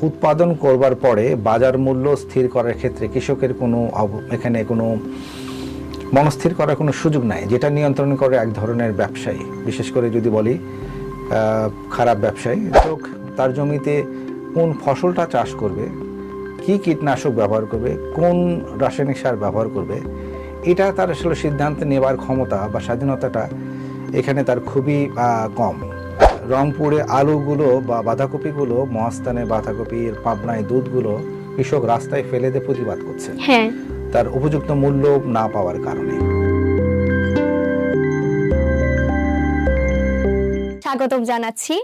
উৎপাদন করবার পরে বাজার মূল্য স্থির করার ক্ষেত্রে কৃষকের এখানে কোনো মনস্থির করার কোনো সুযোগ নাই, যেটা নিয়ন্ত্রণ করে এক ধরনের ব্যবসায়ী, বিশেষ করে যদি বলি খারাপ ব্যবসায়ী। তো তার জমিতে কোন ফসলটা চাষ করবে, কি কীটনাশক ব্যবহার করবে, কোন রাসায়নিক সার ব্যবহার করবে, এটা তার আসলে সিদ্ধান্ত নেবার ক্ষমতা বা স্বাধীনতাটা এখানে তার খুবই কম। রংপুরে আলুগুলো বা বাঁধাকপিগুলো, মহাস্থানে বাঁধাকপির, পাবনায় দুধগুলো কৃষক রাস্তায় ফেলে দিয়ে প্রতিবাদ করছে, হ্যাঁ, তার উপযুক্ত মূল্য না পাওয়ার কারণে। স্বাগতম জানাচ্ছি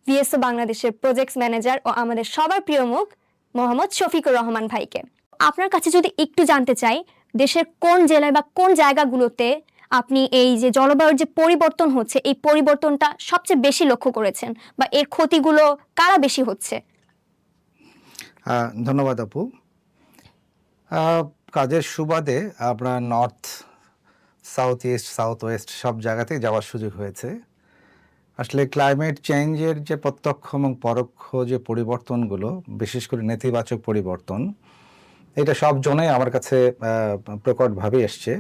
ভিএসও বাংলাদেশের প্রজেক্টস ম্যানেজার ও আমাদের সবার প্রিয় মুখ মোহাম্মদ শফিকুর রহমান ভাইকে। আপনার কাছে যদি একটু জানতে চাই, দেশের কোন জেলায় বা কোন জায়গাগুলোতে আপনি এই যে জলবায়ুর যে পরিবর্তন হচ্ছে, এই পরিবর্তনটা সবচেয়ে বেশি লক্ষ্য করেছেন বা এর ক্ষতিগুলো কারা বেশি হচ্ছে? ধন্যবাদ আপু। কাজের সুবাদে আমরা north, south east, south West সব জায়গাতে যাওয়ার সুযোগ হয়েছে। আসলে ক্লাইমেট চেঞ্জের যে প্রত্যক্ষ এবং পরোক্ষ যে পরিবর্তনগুলো, বিশেষ করে নেতিবাচক পরিবর্তন, এটা সব জনেই আমার কাছে প্রকটভাবে এসছে।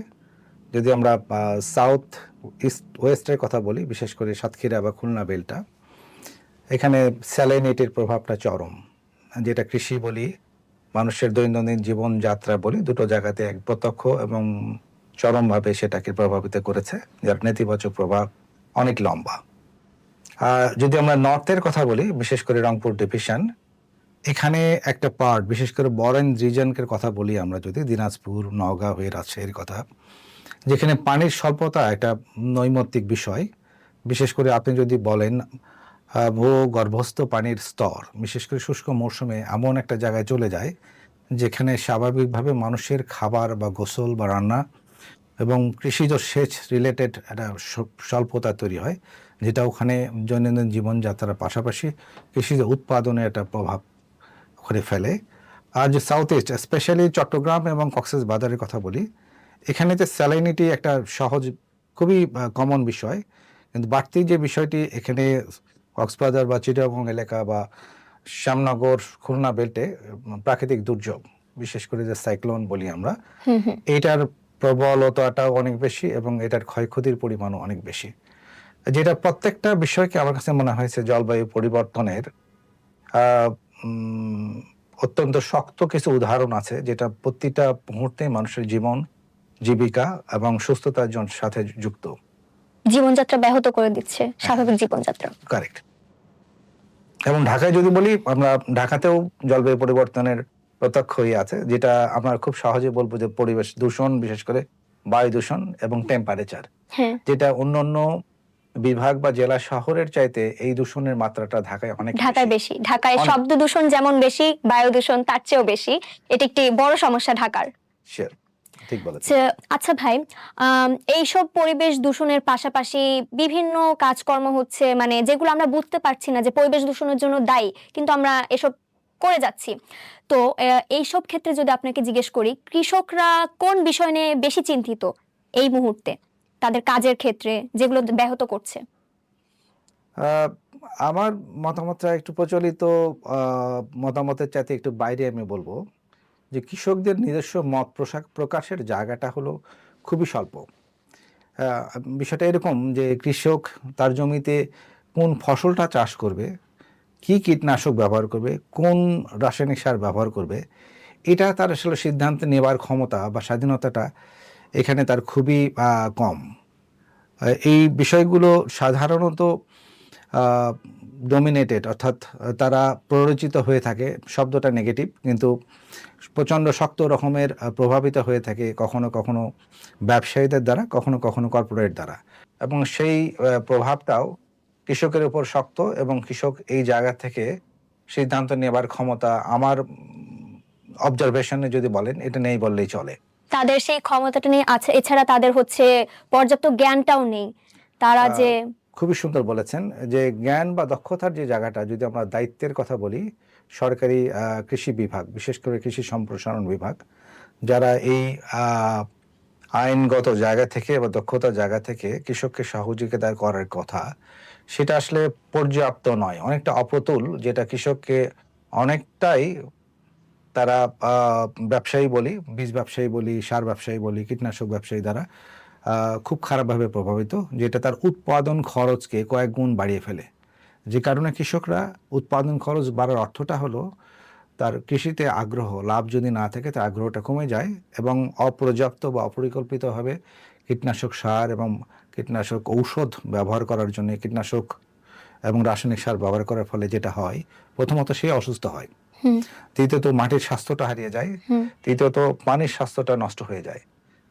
যদি আমরা সাউথ ইস্ট ওয়েস্টের কথা বলি, বিশেষ করে সাতক্ষীরা বা খুলনা বেলটা, এখানে স্যালিনিটির প্রভাবটা চরম। যেটা কৃষি বলি, মানুষের দৈনন্দিন জীবনযাত্রা বলি, দুটো জায়গাতে এক প্রত্যক্ষ এবং চরমভাবে সেটাকে প্রভাবিত করেছে, যার নেতিবাচক প্রভাব অনেক লম্বা। যদি আমরা নর্থের কথা বলি, বিশেষ করে রংপুর ডিভিশন, এখানে একটা পার্ট, বিশেষ করে বরেন রিজনকের কথা বলি আমরা, যদি দিনাজপুর, নওগাঁ হয়ে রাজশাহীর কথা, যেখানে পানির স্বল্পতা একটা নৈমিত্তিক বিষয়। বিশেষ করে আপনি যদি বলেন ভূগর্ভস্থ পানির স্তর, বিশেষ করে শুষ্ক মৌসুমে এমন একটা জায়গায় চলে যায় যেখানে স্বাভাবিকভাবে মানুষের খাবার বা গোসল বা রান্না এবং কৃষিজ সেচ রিলেটেড একটা স্বল্পতা তৈরি হয়, যেটা ওখানে দৈনন্দিন জীবনযাত্রার পাশাপাশি কৃষিজ উৎপাদনে একটা প্রভাব করে ফেলে। আর যে সাউথ ইস্ট, স্পেশালি চট্টগ্রাম এবং কক্সবাজারের কথা বলি, এখানে যে স্যালিনিটি একটা সহজ, খুবই কমন বিষয়, কিন্তু বাড়তি যে বিষয়টি এখানে কক্সবাজার বা চিটাগং এলাকা বা শ্যামনগর, খুলনা বেল্টে প্রাকৃতিক দুর্যোগ, বিশেষ করে যে সাইক্লোন বলি আমরা, এইটার প্রবলতাটাও অনেক বেশি এবং এটার ক্ষয়ক্ষতির পরিমাণও অনেক বেশি। যেটা প্রত্যেকটা বিষয়কে আমার কাছে মনে হয়েছে জলবায়ু পরিবর্তনের অত্যন্ত শক্ত কিছু উদাহরণ আছে, যেটা প্রতিটা মুহূর্তে মানুষের জীবন, জীবিকা এবং সুস্থতার সাথে যুক্ত। জীবনযাত্রা ব্যাহত করে দিচ্ছে, স্বাভাবিক জীবনযাত্রা। কারেক্ট। এবং ঢাকায় যদি বলি, আমরা ঢাকাতেও জলবায়ু পরিবর্তনের প্রত্যক্ষ আছে, যেটা আমরা খুব সহজে বলবো যে পরিবেশ দূষণ, বিশেষ করে বায়ু দূষণ এবং টেম্পারেচার, যেটা অন্যান্য বিভাগ বা জেলা শহরের চাইতে এই দূষণের মাত্রাটা ঢাকায় বেশি। ঢাকায় শব্দ দূষণ যেমন বেশি, বায়ু দূষণ তার চেয়েও বেশি। এটি একটি বড় সমস্যা ঢাকার। ঠিক বলেছেন। আচ্ছা ভাই, এইসব পরিবেশ দূষণের পাশাপাশি বিভিন্ন কাজকর্ম হচ্ছে, মানে যেগুলো আমরা বুঝতে পারছি না যে পরিবেশ দূষণের জন্য দায়ী, কিন্তু আমরা এসব করে যাচ্ছি। তো এইসব ক্ষেত্রে যদি আপনাকে জিজ্ঞেস করি, কৃষকরা কোন বিষয় নিয়ে বেশি চিন্তিত এই মুহূর্তে তাদের কাজের ক্ষেত্রে, যেগুলো ব্যাহত করছে? আমার মতামতটা একটু প্রচলিত মতামতের চাইতে একটু বাইরে আমি বলবো যে কৃষকদের নিজস্ব মত প্রকাশের জায়গাটা হলো খুবই স্বল্প। বিষয়টা এরকম যে কৃষক তার জমিতে কোন ফসলটা চাষ করবে, কি কীটনাশক ব্যবহার করবে, কোন রাসায়নিক সার ব্যবহার করবে, এটা তার আসলে সিদ্ধান্ত নেবার ক্ষমতা বা স্বাধীনতাটা এখানে তার খুবই কম। এই বিষয়গুলো সাধারণত ডমিনেটেড, অর্থাৎ তারা প্ররোচিত হয়ে থাকে, শব্দটা নেগেটিভ, কিন্তু প্রচণ্ড শক্ত রকমের প্রভাবিত হয়ে থাকে কখনো কখনো ব্যবসায়ীদের দ্বারা, কখনো কখনো কর্পোরেট দ্বারা, এবং সেই প্রভাবটাও কৃষকের উপর শক্ত, এবং কৃষক এই জায়গা থেকে সিদ্ধান্ত নেবার ক্ষমতা আমার অবজারভেশনে যদি বলেন, এটা নেই বললেই চলে। তাদের সেই ক্ষমতাটা নেই আছে, এছাড়া তাদের হচ্ছে পর্যাপ্ত জ্ঞানটাও নেই। তারা যে খুবই সুন্দর বলেছেন যে জ্ঞান বা দক্ষতার যে জায়গাটা, যদি আমরা দায়িত্বের কথা বলি, সরকারি কৃষি বিভাগ, বিশেষ করে কৃষি সম্প্রসারণ বিভাগ, যারা এই আইনগত জায়গা থেকে বা দক্ষতার জায়গা থেকে কৃষককে সহযোগিতা করার কথা, সেটা আসলে পর্যাপ্ত নয়, অনেকটা অপ্রতুল, যেটা কৃষককে অনেকটাই তারা ব্যবসায়ী বলি, বীজ ব্যবসায়ী বলি, সার ব্যবসায়ী বলি, কীটনাশক ব্যবসায়ী দ্বারা খুব খারাপভাবে প্রভাবিত, যেটা তার উৎপাদন খরচকে কয়েক গুণ বাড়িয়ে ফেলে। যে কারণে কৃষকরা উৎপাদন খরচ বাড়ার অর্থটা হলো তার কৃষিতে আগ্রহ, লাভ যদি না থাকে তার আগ্রহটা কমে যায় এবং অপর্যাপ্ত বা অপরিকল্পিতভাবে কীটনাশক সার এবং কীটনাশক ঔষধ ব্যবহার করার জন্য কীটনাশক এবং রাসায়নিক সার ব্যবহার করার ফলে যেটা হয়, প্রথমত সে অসুস্থ হয়, তৃতীয়ত মাটির স্বাস্থ্যটা হারিয়ে যায়, তৃতীয়ত পানির স্বাস্থ্যটা নষ্ট হয়ে যায়,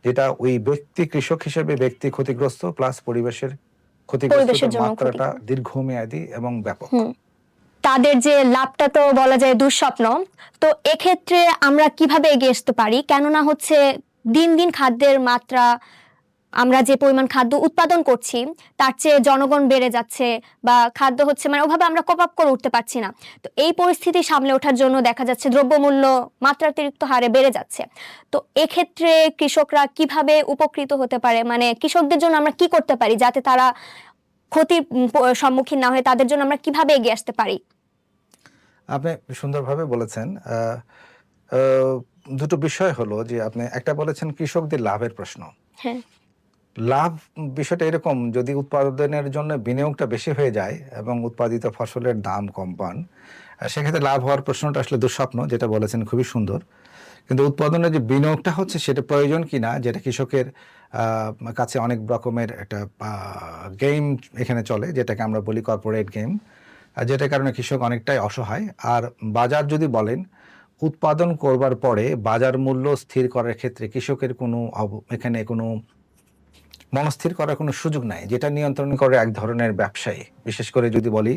যেটা ওই ব্যক্তি কৃষক হিসেবে ব্যক্তি ক্ষতিগ্রস্ত প্লাস পরিবেশের ক্ষতিগ্রস্ত মাত্রাটা দীর্ঘমেয়াদী এবং ব্যাপক। তাদের যে লাভটা তো বলা যায় দুঃস্বপ্ন। তো এক্ষেত্রে আমরা কিভাবে এগিয়ে আসতে পারি? কেননা হচ্ছে দিন দিন খাদ্যের মাত্রা, আমরা যে পরিমাণ খাদ্য উৎপাদন করছি তার চেয়ে জনগণ বেড়ে যাচ্ছে, বা খাদ্য হচ্ছে মানে ওভাবে আমরা কোপ আপ করে উঠতে পারছি না। তো এই পরিস্থিতি সামলে ওঠার জন্য দেখা যাচ্ছে দ্রব্যমূল্য মাত্রাতিরিক্ত হারে বেড়ে যাচ্ছে। তো এক্ষেত্রে কৃষকরা কিভাবে উপকৃত হতে পারে, মানে কৃষকদের জন্য আমরা কি করতে পারি যাতে তারা ক্ষতির সম্মুখীন না হয়ে, তাদের জন্য আমরা কিভাবে এগিয়ে আসতে পারি? আপনি সুন্দরভাবে বলেছেন। দুটো বিষয় হলো যে আপনি একটা বলেছেন কৃষকদের লাভের প্রশ্ন। হ্যাঁ, লাভ বিষয়টা এরকম, যদি উৎপাদনের জন্য বিনিয়োগটা বেশি হয়ে যায় এবং উৎপাদিত ফসলের দাম কম পান, সেক্ষেত্রে লাভ হওয়ার প্রশ্নটা আসলে দুঃস্বপ্ন, যেটা বলেছেন খুবই সুন্দর। কিন্তু উৎপাদনের যে বিনিয়োগটা হচ্ছে সেটা প্রয়োজন কিনা, যেটা কৃষকের কাছে অনেক রকমের একটা গেম এখানে চলে, যেটাকে আমরা বলি কর্পোরেট গেম, যেটার কারণে কৃষক অনেকটাই অসহায়। আর বাজার যদি বলেন, উৎপাদন করবার পরে বাজার মূল্য স্থির করার ক্ষেত্রে কৃষকের কোনো এখানে কোনো মনস্থির করার কোনো সুযোগ নাই, যেটা নিয়ন্ত্রণ করে এক ধরনের ব্যবসায়ী, বিশেষ করে যদি বলি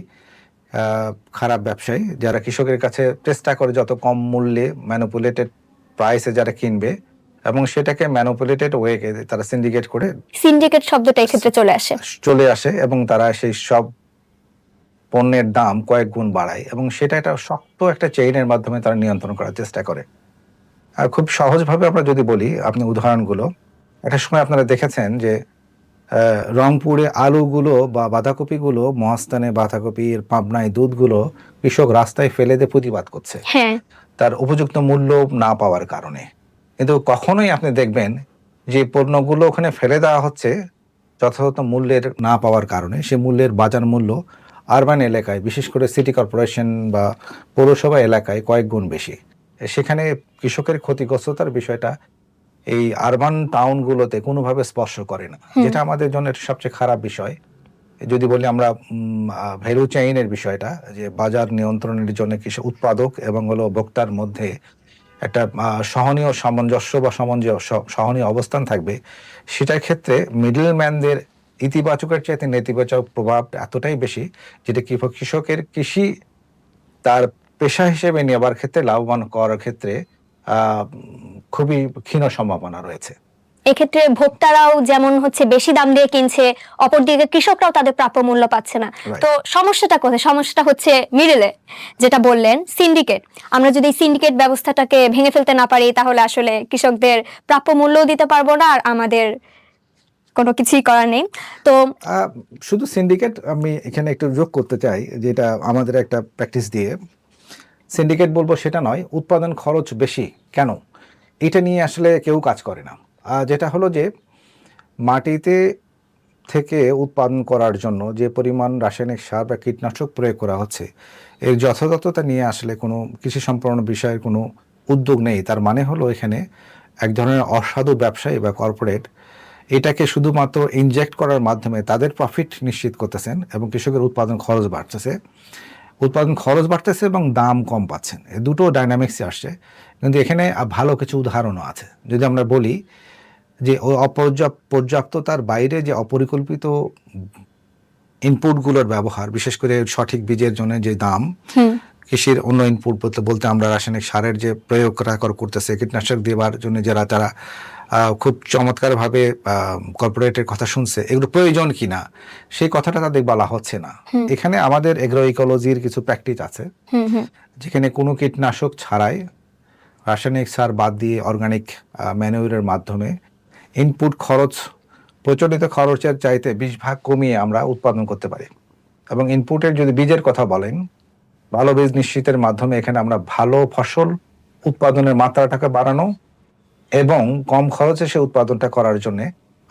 খারাপ ব্যবসায়ী, যারা কৃষকের কাছে চেষ্টা করে যত কম মূল্যে ম্যানিপুলেটেড প্রাইসে যারা কিনবে এবং সেটাকে ম্যানিপুলেটেড ওয়েকে তারা সিন্ডিকেট করে, সিন্ডিকেট শব্দটা এক্ষেত্রে চলে আসে এবং তারা সেই সব পণ্যের দাম কয়েক গুণ বাড়ায় এবং সেটা একটা শক্ত একটা চেইনের মাধ্যমে তারা নিয়ন্ত্রণ করার চেষ্টা করে। আর খুব সহজভাবে আমরা যদি বলি, আপনি উদাহরণগুলো, একটা সময় আপনারা দেখেছেন যে রংপুরে আলুগুলো বা বাঁধাকপিগুলো, মহাস্থানে বাঁধাকপির, পাবনায় দুধগুলো কৃষক রাস্তায় ফেলে দিয়ে প্রতিবাদ করছে তার উপযুক্ত মূল্য না পাওয়ার কারণে। কিন্তু কখনোই আপনি দেখবেন যে পণ্যগুলো ওখানে ফেলে দেওয়া হচ্ছে যথাযথ মূল্যের না পাওয়ার কারণে, সে মূল্যের বাজার মূল্য আরবান এলাকায়, বিশেষ করে সিটি কর্পোরেশন বা পৌরসভা এলাকায় কয়েক গুণ বেশি। সেখানে কৃষকের ক্ষতিগ্রস্ততার বিষয়টা এই আরবান টাউনগুলোতে কোনোভাবে স্পর্শ করে না, যেটা আমাদের জন্য সবচেয়ে খারাপ বিষয়। যদি বলি আমরা ভ্যালু চেইনের বিষয়টা, যে বাজার নিয়ন্ত্রণের জন্য কৃষক উৎপাদক এবং হলো ভোক্তার মধ্যে একটা সহনীয় সামঞ্জস্য বা সহনীয় অবস্থান থাকবে, সেটার ক্ষেত্রে মিডলম্যানদের ইতিবাচকের চাইতে নেতিবাচক প্রভাব এতটাই বেশি, যেটা কৃষকের কৃষি তার পেশা হিসেবে নেবার ক্ষেত্রে, লাভবান করার ক্ষেত্রে খুবই ক্ষীণ সম্ভাবনা রয়েছে। এক্ষেত্রে ভোক্তারাও যেমন হচ্ছে বেশি দাম দিয়ে কিনছে, অপরদিকে কৃষকরাও তাদের প্রাপ্য মূল্য পাচ্ছে না। তো সমস্যাটা কোথায়? সমস্যাটা হচ্ছে মিডলে, যেটা বললেন সিন্ডিকেট। আমরা যদি সিন্ডিকেট ব্যবস্থাটাকে ভেঙে ফেলতে না পারি, তাহলে আসলে কৃষকদের প্রাপ্য মূল্যও দিতে পারবো না, আর আমাদের কোনো কিছুই করার নেই। তো শুধু সিন্ডিকেট, আমি এখানে একটু যোগ করতে চাই, যেটা আমাদের একটা প্র্যাকটিস দিয়ে সিন্ডিকেট বলবো সেটা নয়, উৎপাদন খরচ বেশি কেন, এটা নিয়ে আসলে কেউ কাজ করে না। যেটা হলো যে মাটিতে থেকে উৎপাদন করার জন্য যে পরিমাণ রাসায়নিক সার বা কীটনাশক প্রয়োগ করা হচ্ছে, এর যথাযথতা নিয়ে আসলে কোনো কৃষি সম্পন্ন বিষয়ের কোনো উদ্যোগ নেই। তার মানে হলো এখানে এক ধরনের অসাধু ব্যবসায়ী বা কর্পোরেট এটাকে শুধুমাত্র ইনজেক্ট করার মাধ্যমে তাদের প্রফিট নিশ্চিত করতেছেন এবং কৃষকের উৎপাদন খরচ বাড়তেছে এবং দাম কম পাচ্ছেন। এই দুটো ডাইনামিক্সই আসছে। কিন্তু এখানে ভালো কিছু উদাহরণও আছে। যদি আমরা বলি যে ওই পর্যাপ্ততার বাইরে যে অপরিকল্পিত ইনপুটগুলোর ব্যবহার, বিশেষ করে সঠিক বীজের জন্য যে দাম, কৃষির অন্য ইনপুট বলতে আমরা রাসায়নিক সারের যে প্রয়োগ করতেছে, কীটনাশক দেওয়ার জন্য যারা খুব চমৎকারভাবে কর্পোরেটের কথা শুনছে, এগুলো প্রয়োজন কিনা সেই কথাটা তাদের বলা হচ্ছে না। এখানে আমাদের এগ্রো ইকোলজির কিছু প্র্যাকটিস আছে, যেখানে কোনো কীটনাশক ছাড়াই রাসায়নিক সার বাদ দিয়ে অর্গানিক ম্যানুয়ারের মাধ্যমে ইনপুট খরচ প্রচলিত খরচের চাইতে 20 ভাগ কমিয়ে আমরা উৎপাদন করতে পারি। এবং ইনপুটের যদি বীজের কথা বলেন, ভালো বীজ নিশ্চিতের মাধ্যমে এখানে আমরা ভালো ফসল উৎপাদনের মাত্রাটাকে বাড়ানো এবং কম খরচে সে উৎপাদনটা করার জন্য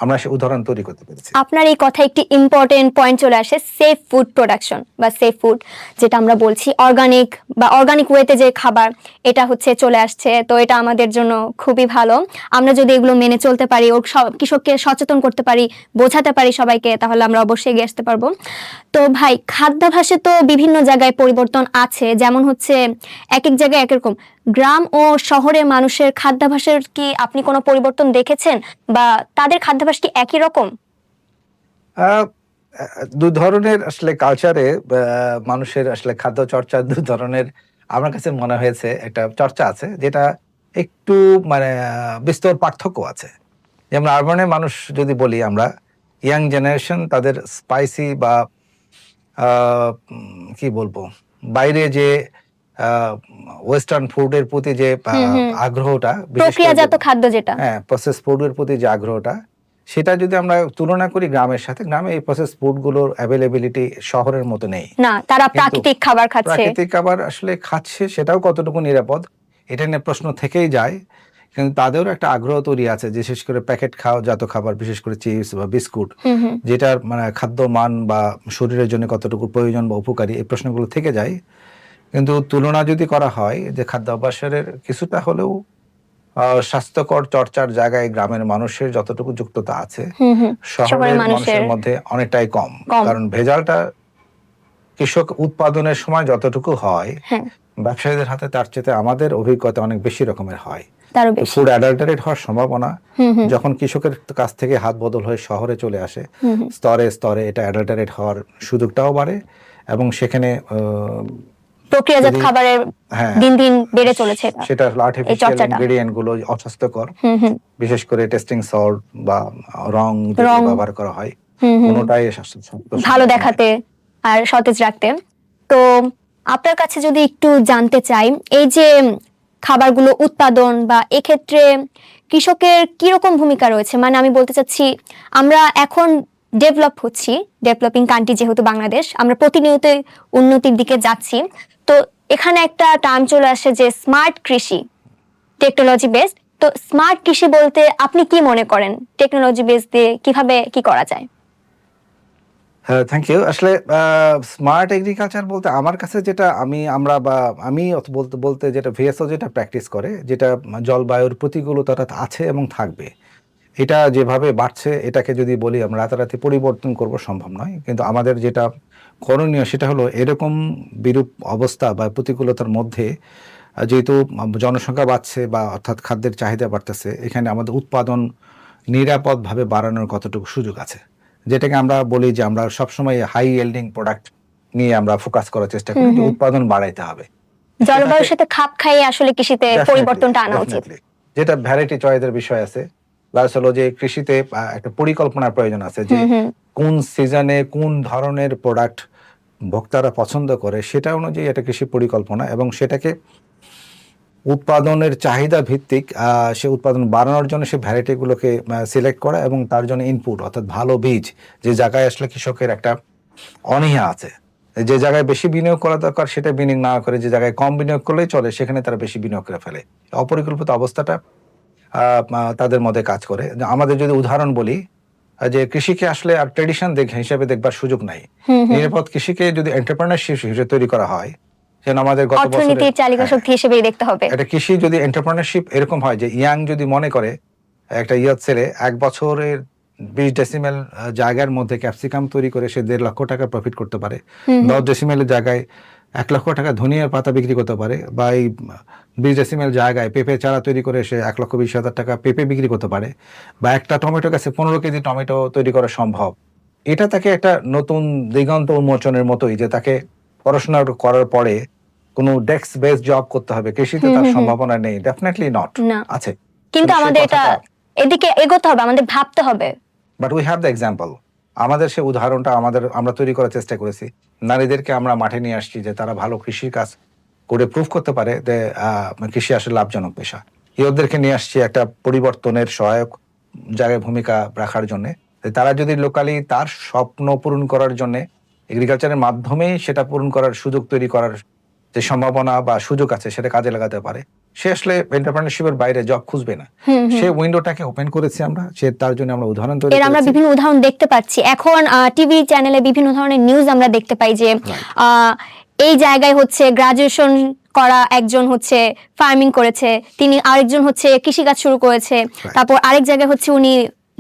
আমরা সে উদাহরণ তৈরি করতে পেরেছি। আপনার এই কথায় একটি ইম্পর্টেন্ট পয়েন্ট চলে আসে, সেফ ফুড প্রোডাকশন বা সেফ ফুড, যেটা আমরা বলছি অর্গানিক বা অর্গানিক ওয়েতে যে খাবার, এটা হচ্ছে চলে আসছে। তো এটা আমাদের জন্য খুবই ভালো। আমরা যদি এগুলো মেনে চলতে পারি, ও সব কৃষককে সচেতন করতে পারি, বোঝাতে পারি সবাইকে, তাহলে আমরা অবশ্যই এগিয়ে আসতে পারবো। তো ভাই, খাদ্যাভ্যাসে তো বিভিন্ন জায়গায় পরিবর্তন আছে, যেমন হচ্ছে এক এক জায়গায় এক রকম। গ্রাম ও শহরের মানুষের খাদ্যাভ্যাসের কি আপনি কোনো পরিবর্তন দেখেছেন, বা তাদের খাদ্যাভ্যাস কি একই রকম? আহ, দুই ধরনের আসলে কালচারে মানুষের আসলে খাদ্য চর্চা দুই ধরনের আমার কাছে মনে হয়েছে। একটা চর্চা আছে যেটা একটু মানে বিস্তর পার্থক্য আছে। যেমন আরবানের মানুষ যদি বলি আমরা, ইয়াং জেনারেশন তাদের স্পাইসি বা কি বলবো, বাইরে যে ওয়েস্টার্ন ফুডের প্রতি যে হুম হুম। আগ্রহটা, বিশেষ করে প্রক্রিয়াজাত খাদ্য যেটা। হ্যাঁ প্রসেস ফুডের প্রতি যে আগ্রহটা, সেটা যদি আমরা তুলনা করি গ্রামের সাথে, গ্রামে এই প্রসেস ফুড গুলোর অ্যাভেলেবিলিটি শহরের মতো নেই। না, তারা কিন্তু প্রাকৃতিক খাবার খাচ্ছে। প্রাকৃতিক খাবার আসলে খাচ্ছে, সেটাও কতটুকু নিরাপদ এটা নিয়ে প্রশ্ন থেকেই যায়। কিন্তু তাদেরও একটা আগ্রহ তৈরি আছে, বিশেষ করে প্যাকেট খাওয়া জাত খাবার, বিশেষ করে চিপস বা বিস্কুট, হুম হুম। যেটার মানে খাদ্য মান বা শরীরের জন্য কতটুকু প্রয়োজন বা উপকারী, এই প্রশ্নগুলো থেকে যায়। কিন্তু তুলনা যদি করা হয় যে খাদ্যাভ্যাসের কিছুটা হলেও স্বাস্থ্যকর চর্চার জায়গায় গ্রামের মানুষের যতটুকু যুক্ততা আছে হুম হুম। শহরের শহরের মানুষের মানুষের মধ্যে অনেকটাই কম। কম। কারণ ভেজালটা কৃষক উৎপাদনের সময় যতটুকু হয়, হ্যাঁ, ব্যবসায়ীদের হাতে তার চেয়ে আমাদের অভিজ্ঞতা অনেক বেশি রকমের হয়। তারও তো বেশি। ফুড অ্যাডাল্টারেট হওয়ার সম্ভাবনা হুম হুম। যখন কৃষকের কাছ থেকে হাত বদল হয়ে শহরে চলে আসে, হুম হুম। স্তরে স্তরে এটা অ্যাডাল্টারেট হওয়ার সুযোগটাও বাড়ে এবং সেখানে প্রক্রিয়াজাত যদি খাবারের হ্যাঁ দিন দিন বেড়ে চলেছে এটা, সেটা এই আর্টিফিশিয়াল চর্চাটা। ইনগ্রেডিয়েন্ট গুলো অস্বাস্থ্যকর, হুম হুম। বিশেষ করে টেস্টিং সল্ট বা রং যেগুলো রং। ব্যবহার করা হয়, হুম হুম। কোনোটাই ভালো দেখাতে আর সতেজ রাখতে। তো আপনার কাছে যদি একটু জানতে চাই, এই যে খাবারগুলো উৎপাদন বা এক্ষেত্রে কৃষকের কিরকম ভূমিকা রয়েছে, মানে আমি বলতে চাচ্ছি, আমরা এখন ডেভেলপ হচ্ছি, ডেভেলপিং কান্ট্রি যেহেতু বাংলাদেশ, আমরা প্রতিনিয়তই উন্নতির দিকে যাচ্ছি। তো এখানে একটা টার্ম চলে আসে যে স্মার্ট কৃষি, টেকনোলজি বেসড। তো স্মার্ট কৃষি বলতে আপনি কি মনে করেন, টেকনোলজি বেস দিয়ে কিভাবে কি করা যায়? হ্যাঁ, থ্যাংক ইউ। আসলে স্মার্ট এগ্রিকালচার বলতে আমার কাছে যেটা আমি বলতে বলতে যেটা ভিএসও যেটা প্র্যাকটিস করে, যেটা জলবায়ুর প্রতিকূলতাটা আছে এবং থাকবে। এটা যেভাবে বাড়ছে এটাকে যদি বলি আমরা রাতারাতি পরিবর্তন করব সম্ভব নয়। কিন্তু আমাদের যেটা করণীয় সেটা হলো এরকম বিরূপ অবস্থা বা প্রতিকূলতার মধ্যে যেহেতু জনসংখ্যা বাড়ছে বা অর্থাৎ খাদ্যের চাহিদা বাড়তেছে, এখানে আমাদের উৎপাদন নিরাপদভাবে বাড়ানোর কতটুকু সুযোগ আছে। যেটাকে আমরা বলি যে আমরা সবসময় হাই ইয়েল্ডিং প্রোডাক্ট নিয়ে আমরা ফোকাস করার চেষ্টা করি, যে উৎপাদন বাড়াইতে হবে। জলবায়ুর সাথে খাপ খাইয়ে আসলে কৃষিতে পরিবর্তনটা আনা উচিত। যেটা ভ্যারাইটি চয়েসের বিষয় আছে, প্লাস হলো যে কৃষিতে একটা পরিকল্পনার প্রয়োজন আছে, যে হুম হুম। কোন সিজনে কোন ধরনের প্রোডাক্ট ভোক্তারা পছন্দ করে সেটা অনুযায়ী এটা কৃষি পরিকল্পনা, এবং সেটাকে উৎপাদনের চাহিদা ভিত্তিক সে উৎপাদন বাড়ানোর জন্য সে ভ্যারাইটিগুলোকে সিলেক্ট করা এবং তার জন্য ইনপুট অর্থাৎ ভালো বীজ, যে জায়গায় আসলে কৃষকের একটা অনীহা আছে, যে জায়গায় বেশি বিনিয়োগ করা দরকার সেটা বিনিয়োগ না করে যে জায়গায় কম বিনিয়োগ করলেই চলে সেখানে তারা বেশি বিনিয়োগ করে ফেলে। অপরিকল্পিত অবস্থাটা তাদের মধ্যে কাজ করে। আমাদের যদি উদাহরণ বলি, যে কৃষিকে আসলে আর ট্রেডিশন হিসেবে দেখবার সুযোগ নাই। হুম হুম। নিরাপদ কৃষিকে যদি এন্টারপ্রেনারশিপ হিসেবে তৈরি করা হয়, যেন আমাদের গত বছরের অর্থনীতির চালিকা শক্তি হিসেবেই দেখতে হবে। একটা কৃষি যদি এন্টারপ্রেনারশিপ এরকম হয় যে ইয়াং যদি মনে করে, একটা ছেলে ১ বছরের ২০ ডেসিমেল জায়গার মধ্যে ক্যাপসিকাম তৈরি করে সে ১.৫ লক্ষ টাকা প্রফিট করতে পারে, হুম হুম। ১০ ডেসিমেলের জায়গায় ১ লক্ষ টাকা ধনিয়ার পাতা বিক্রি করতে পারে, বা এই ২০ ডেসিমেল জায়গায় পেঁপে চারা তৈরি করে সে ১,২০,০০০ টাকা পেঁপে বিক্রি করতে পারে, বা একটা টমেটো গাছে ১৫ কেজি টমেটো তৈরি করা সম্ভব। এটা তাকে একটা নতুন দিগন্ত উন্মোচনের মতোই, যে তাকে পড়াশোনা করার পরে কোনো ডেস্ক বেস জব করতে হবে, কৃষিতে হুম তার হুম হুম। সম্ভাবনা নেই, ডেফিনেটলি নট। না, আছে, কিন্তু সেই আমাদের এটা কথাটা, এদিকে এগোতে হবে, আমাদের ভাবতে হবে। But we have the example. আমাদের সে উদাহরণটা আমরা তৈরি করার চেষ্টা করেছি। নারীদেরকে আমরা মাঠে নিয়ে আসছি যে তারা ভালো কৃষির কাজ করে প্রুভ করতে পারে যে কৃষি আসলে লাভজনক পেশা। ইউথদেরকে নিয়ে আসছি একটা পরিবর্তনের সহায়ক জায়গায় ভূমিকা রাখার জন্য। তারা যদি লোকালি তার স্বপ্ন পূরণ করার জন্য এগ্রিকালচারের মাধ্যমেই সেটা পূরণ করার সুযোগ তৈরি করার যে সম্ভাবনা বা সুযোগ আছে সেটা কাজে লাগাতে পারে, সে আসলে এন্টারপ্রেনারশিপের বাইরে জব খুঁজবে না। সে উইন্ডোটাকে ওপেন করেছি আমরা, সে তার জন্য আমরা উদাহরণ তৈরি এর আমরা করেছি। বিভিন্ন উদাহরণ দেখতে পাচ্ছি। এখন টিভি চ্যানেলে বিভিন্ন ধরনের নিউজ আমরা দেখতে পাই যে আহ, এই জায়গায় হচ্ছে গ্রাজুয়েশন করা একজন হচ্ছে ফার্মিং করেছে, তিনি আরেকজন হচ্ছে কৃষিকাজ শুরু করেছে, তারপর আরেক জায়গায় হচ্ছে উনি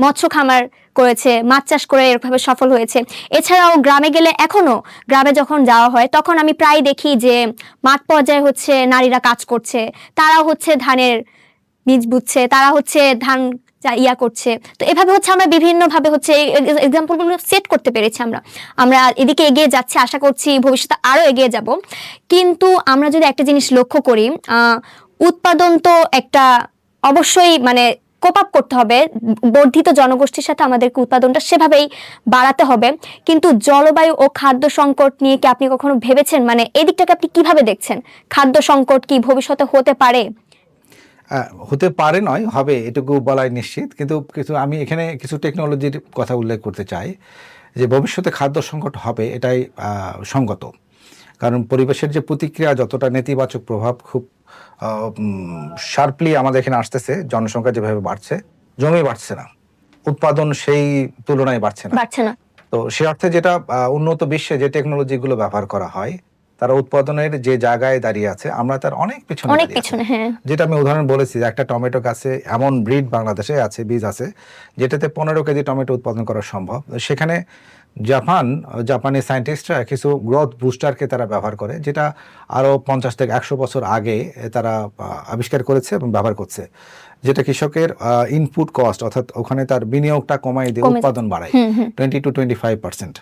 মৎস্য খামার করেছে, মাছ চাষ করে এরকমভাবে সফল হয়েছে। এছাড়াও গ্রামে গেলে এখনো গ্রামে যখন যাওয়া হয় তখন আমি প্রায় দেখি যে মাঠ পর্যায়ে হচ্ছে নারীরা কাজ করছে, তারা হচ্ছে ধানের বীজ বুঝছে, তারা হচ্ছে ধান ইয়া করছে। তো এভাবে হচ্ছে আমরা বিভিন্ন ভাবে হচ্ছে এক্সাম্পলগুলো সেট করতে পেরেছি। আমরা এদিকে এগিয়ে যাচ্ছি, আশা করছি ভবিষ্যতে আরো এগিয়ে যাব। কিন্তু আমরা যদি একটা জিনিস লক্ষ্য করি, উৎপাদন তো একটা অবশ্যই মানে কোপ আপ করতে হবে, বর্ধিত জনগোষ্ঠীর সাথে আমাদেরকে উৎপাদনটা সেভাবেই বাড়াতে হবে। কিন্তু জলবায়ু ও খাদ্য সংকট নিয়ে কি আপনি কখনো ভেবেছেন? মানে এই দিকটাকে আপনি কিভাবে দেখছেন? খাদ্য সংকট কি ভবিষ্যতে হতে পারে? হতে পারে নয়, হবে, এটুকু বলাই নিশ্চিত। কিন্তু কিছু আমি এখানে কিছু টেকনোলজির কথা উল্লেখ করতে চাই যে ভবিষ্যতে খাদ্য সংকট হবে, এটাই সঙ্গত। কারণ পরিবেশের যে প্রতিক্রিয়া, যতটা নেতিবাচক প্রভাব খুব শার্পলি আমাদের এখানে আসতেছে, জনসংখ্যা যেভাবে বাড়ছে, জমি বাড়ছে না, উৎপাদন সেই তুলনায় বাড়ছে না। তো সে অর্থে যেটা উন্নত বিশ্বে যে টেকনোলজিগুলো ব্যবহার করা হয়, তারা উৎপাদনের যে জায়গায় দাঁড়িয়ে আছে, আমরা তার অনেক পিছনে দাঁড়িয়ে আছি। যেটা আমি উদাহরণ বলেছি, একটা টমেটো গাছে এমন ব্রিড বাংলাদেশে আছে, বীজ আছে, যেটাতে 15 কেজি টমেটো উৎপাদন করা সম্ভব। সেখানে জাপানি সায়েন্টিস্টরা কিছু গ্রোথ বুস্টারকে তারা ব্যবহার করে, যেটা আরো 50 থেকে 100 বছর আগে তারা আবিষ্কার করেছে এবং ব্যবহার করছে, যেটা কৃষকের ইনপুট কস্ট, অর্থাৎ ওখানে তার বিনিয়োগটা কমাই দিয়ে উৎপাদন বাড়ায় 20 to 25%।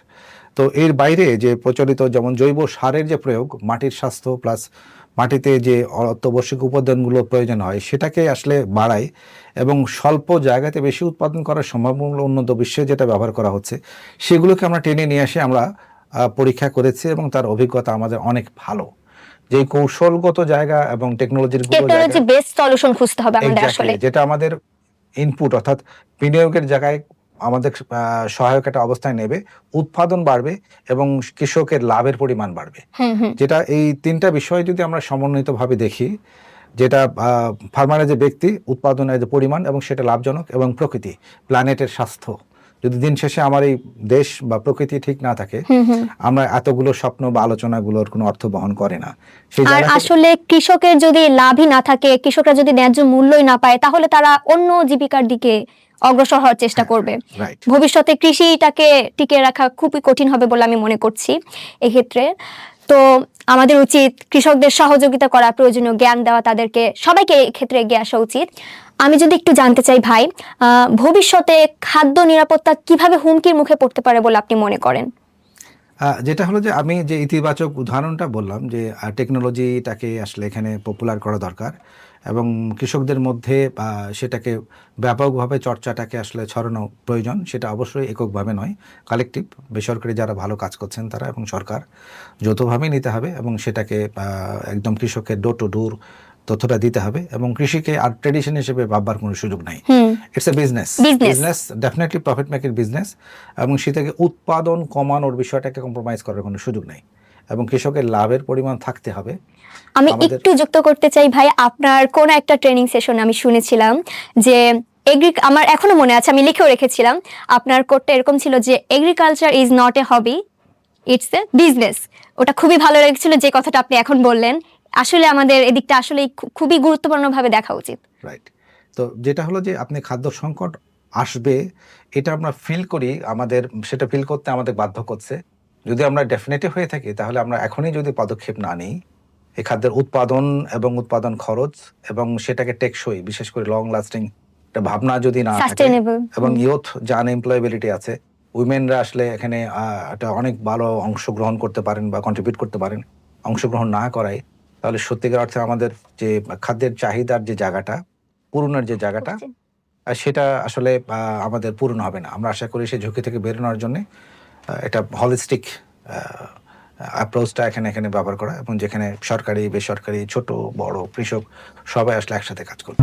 তো এর বাইরে যে প্রচলিত যেমন জৈব সারের যে প্রয়োগ, মাটির স্বাস্থ্য প্লাস মাটিতে যে অত্যাবশ্যক উপাদানগুলো প্রয়োজন হয় সেটাকে আসলে বাড়ায় এবং স্বল্প জায়গাতে বেশি উৎপাদন করার সম্ভাবনা উন্নত বিশ্বে যেটা ব্যবহার করা হচ্ছে, সেগুলোকে আমরা টেনে নিয়ে এসে আমরা পরীক্ষা করেছি এবং তার অভিজ্ঞতা আমাদের অনেক ভালো। যে কৌশলগত জায়গা এবং টেকনোলজি বেসড সলিউশন খুঁজতে হবে আমাদের আসলে, যেটা আমাদের ইনপুট অর্থাৎ বিনিয়োগের জায়গায় আমাদের সহায়ক একটা অবস্থায় নেবে, উৎপাদন বাড়বে এবং কৃষকের লাভের পরিমাণ বাড়বে। যেটা এই তিনটা বিষয় যদি আমরা সমন্বিতভাবে দেখি, যেটা ফার্মারের যে ব্যক্তি, উৎপাদনের যে পরিমাণ এবং সেটা লাভজনক, এবং প্রকৃতি, প্ল্যানেটের স্বাস্থ্য, যদি দিন শেষে আমার এই দেশ বা প্রকৃতি ঠিক না থাকে, আমরা এতগুলো স্বপ্ন বা আলোচনাগুলোর কোনো অর্থ বহন করে না। আর আসলে কৃষকের যদি লাভই না থাকে, কৃষকরা যদি ন্যায্য মূল্যই না পায়, তাহলে তারা অন্য জীবিকার দিকে অগ্রসর হওয়ার চেষ্টা করবে। ভবিষ্যতে কৃষিটাকে টিকিয়ে রাখা খুবই কঠিন হবে বলে আমি মনে করছি এক্ষেত্রে। তো আমাদের উচিত কৃষকদের সহযোগিতা করা, প্রয়োজনীয় জ্ঞান দেওয়া, তাদেরকে সবাইকে ক্ষেত্রে এগিয়ে আসা উচিত। আমি যদি একটু জানতে চাই ভাই, ভবিষ্যতে খাদ্য নিরাপত্তা কিভাবে হুমকির মুখে পড়তে পারে বলে আপনি মনে করেন? যেটা হলো যে আমি যে ইতিবাচক উদাহরণটা বললাম, যে টেকনোলজিটাকে আসলে এখানে পপুলার করা দরকার এবং কৃষকদের মধ্যে সেটাকে ব্যাপকভাবে চর্চাটাকে আসলে ছড়ানো প্রয়োজন। সেটা অবশ্যই এককভাবে নয়, কালেকটিভ, বেসরকারি যারা ভালো কাজ করছেন তারা এবং সরকার যৌথভাবে নিতে হবে এবং সেটাকে একদম কৃষকের ডোর টু ডোর তথ্যটা দিতে হবে। এবং কৃষিকে আর ট্রেডিশন হিসেবে ভাববার কোনো সুযোগ নাই। It's a business, definitely profit making business, এবং সেটাকে উৎপাদন কমানোর বিষয়টাকে কম্প্রোমাইজ করার কোনো সুযোগ নাই এবং কৃষকের লাভের পরিমাণ থাকতে হবে। আমি একটু যুক্ত করতে চাই ভাই, আপনার কোন একটা ট্রেনিং সেশনে আমি শুনেছিলাম যে আমার এখনো মনে আছে, আমি লিখেও রেখেছিলাম, আপনার কোটটা এরকম ছিল যে agriculture is not a hobby, it's a business. ওটা খুবই ভালো লেগেছিল যে কথাটা আপনি এখন বললেন। আসলে আমাদের এদিকটা আসলে খুবই গুরুত্বপূর্ণভাবে দেখা উচিত। রাইট। তো যেটা হলো যে আপনি খাদ্য সংকট আসবে, এটা আমরা ফিল করি, আমাদের সেটা ফিল করতে আমাদের বাধ্য করছে। যদি আমরা ডেফিনেটিভ হয়ে থাকি, তাহলে আমরা এখনই যদি পদক্ষেপ না নিই, এই খাদ্যের উৎপাদন এবং উৎপাদন খরচ এবং সেটাকে টেকসই, বিশেষ করে লং লাস্টিং একটা ভাবনা যদি না থাকে, এবং ইয়ুথ যে আনএমপ্লয়েবিলিটি আছে, উইমেনরা আসলে এখানে একটা অনেক ভালো অংশগ্রহণ করতে পারেন বা কন্ট্রিবিউট করতে পারেন, অংশগ্রহণ না করায়, তাহলে সত্যিকার অর্থে আমাদের যে খাদ্যের চাহিদার যে জায়গাটা, পূরণের যে জায়গাটা, সেটা আসলে আমাদের পূরণ হবে না। আমরা আশা করি সেই ঝুঁকি থেকে বেরোনোর জন্য এটা হলিস্টিক অ্যাপ্রোচটা এখানে ব্যবহার করা, এবং যেখানে সরকারি, বেসরকারি, ছোট বড় কৃষক সবাই আসলে একসাথে কাজ করবে।